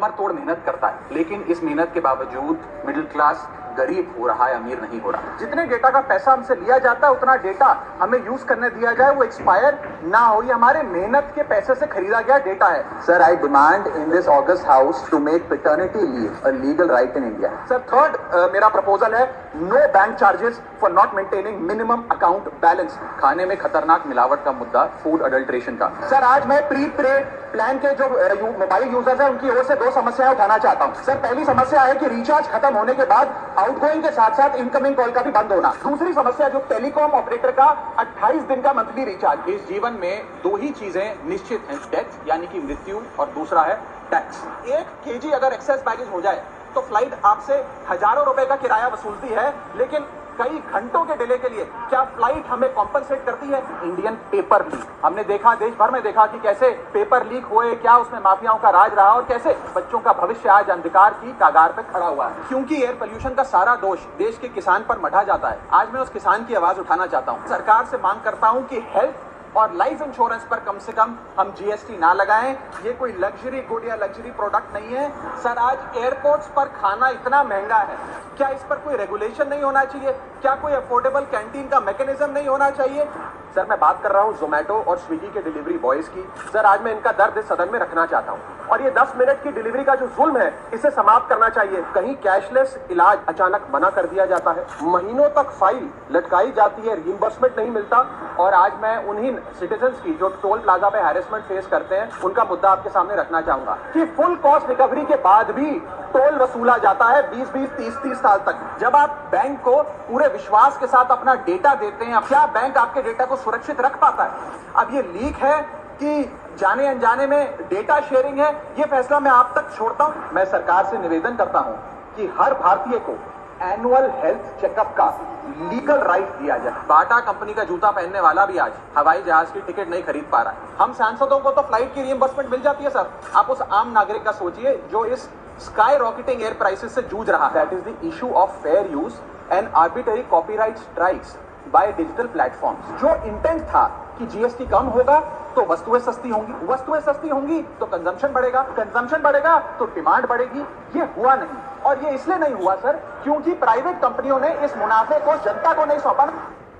कमर तोड़ मेहनत करता है, लेकिन इस मेहनत के बावजूद मिडिल क्लास गरीब हो रहा है, अमीर नहीं हो रहा। जितने डेटा का पैसा हमसे लिया जाता है उतना डेटा हमें यूज करने दिया जाए, वो एक्सपायर ना हो। ये हमारे मेहनत के पैसे से खरीदा गया डेटा है। Sir, I demand in this august house to make paternity leave a legal right in India. Sir, third मेरा प्रपोजल है no bank charges for not maintaining minimum account balance. खाने में खतरनाक मिलावट का मुद्दा, फूड अडल्ट्रेशन का। सर, आज मैं प्रीपेड प्लान के जो मोबाइल यूजर्स हैं उनकी ओर से दो समस्याएं उठाना चाहता हूं। सर, पहली समस्या है कि रिचार्ज खत्म होने के बाद आउटगोइंग के साथ साथ इनकमिंग कॉल का भी बंद होना। दूसरी समस्या जो टेलीकॉम ऑपरेटर का 28 दिन का मंथली रिचार्ज। इस जीवन में दो ही चीजें निश्चित हैं, डेथ यानी कि मृत्यु, और दूसरा है टैक्स। 1 केजी अगर एक्सेस बैगेज हो जाए तो फ्लाइट आपसे हजारों रुपए का किराया वसूलती है, लेकिन कई घंटों के डिले के लिए क्या फ्लाइट हमें कॉम्पनसेट करती है? इंडियन पेपर लीक हमने देखा, देश भर में देखा कि कैसे पेपर लीक हुए, क्या उसमें माफियाओं का राज रहा और कैसे बच्चों का भविष्य आज अंधकार की कगार पे खड़ा हुआ है। क्योंकि एयर पोल्यूशन का सारा दोष देश के किसान पर मढ़ा जाता है। आज मैं उस किसान की आवाज उठाना चाहता हूँ। सरकार से मांग करता हूँ कि हेल्थ और लाइफ इंश्योरेंस पर कम से कम हम जीएसटी ना लगाएं। ये कोई लग्जरी गुड या लग्जरी प्रोडक्ट नहीं है। सर, आज एयरपोर्ट्स पर खाना इतना महंगा है, क्या इस पर कोई रेगुलेशन नहीं होना चाहिए? क्या कोई अफोर्डेबल कैंटीन का मैकेनिज्म नहीं होना चाहिए? सर, मैं बात कर रहा हूँ जोमेटो और स्विगी के डिलीवरी बॉयज की। सर, आज मैं इनका दर्द इस सदन में रखना चाहता हूँ, और ये 10 मिनट की डिलीवरी का जो जुल्म है इसे समाप्त करना चाहिए। कहीं कैशलेस इलाज अचानक मना कर दिया जाता है, महीनों तक फाइल लटकाई जाती है, रिइंबर्समेंट नहीं मिलता। और आज मैं उन्हीं सिटीजन्स की जो टोल प्लाजा पे हैरेसमेंट फेस करते हैं उनका मुद्दा आपके सामने रखना चाहूंगा कि फुल कॉस्ट रिकवरी के बाद भी टोल वसूला जाता है 20-20, 30-30 साल तक। जब आप बैंक को पूरे विश्वास के साथ अपना डेटा देते हैं, क्या बैंक आपके डेटा को सुरक्षित रख पाता है? अब ये लीक है कि जाने अनजाने में डेटा शेयरिंग है, ये फैसला मैं आप तक छोड़ता हूं। मैं सरकार से निवेदन करता हूं कि हर भारतीय को एनुअल हेल्थ चेकअप का लीगल राइट दिया जाए। बाटा कंपनी का जूता पहनने वाला भी आज हवाई जहाज की टिकट नहीं खरीद पा रहा है। हम सांसदों को तो फ्लाइट की रिइंबर्समेंट मिल जाती है सर, आप उस आम नागरिक का सोचिए जो इस स्काई रॉकेटिंग एयर प्राइसेस से जूझ रहा है। That is the issue of fair use and arbitrary copyright strikes by digital platforms. जो इंटेंट था कि जीएसटी कम होगा तो वस्तुएं सस्ती होंगी, वस्तुएं सस्ती होंगी तो कंजम्पशन बढ़ेगा, कंजम्पशन बढ़ेगा तो डिमांड बढ़ेगी। ये हुआ नहीं, और ये इसलिए नहीं हुआ सर क्योंकि प्राइवेट कंपनियों ने इस मुनाफे को जनता को नहीं सौंपा।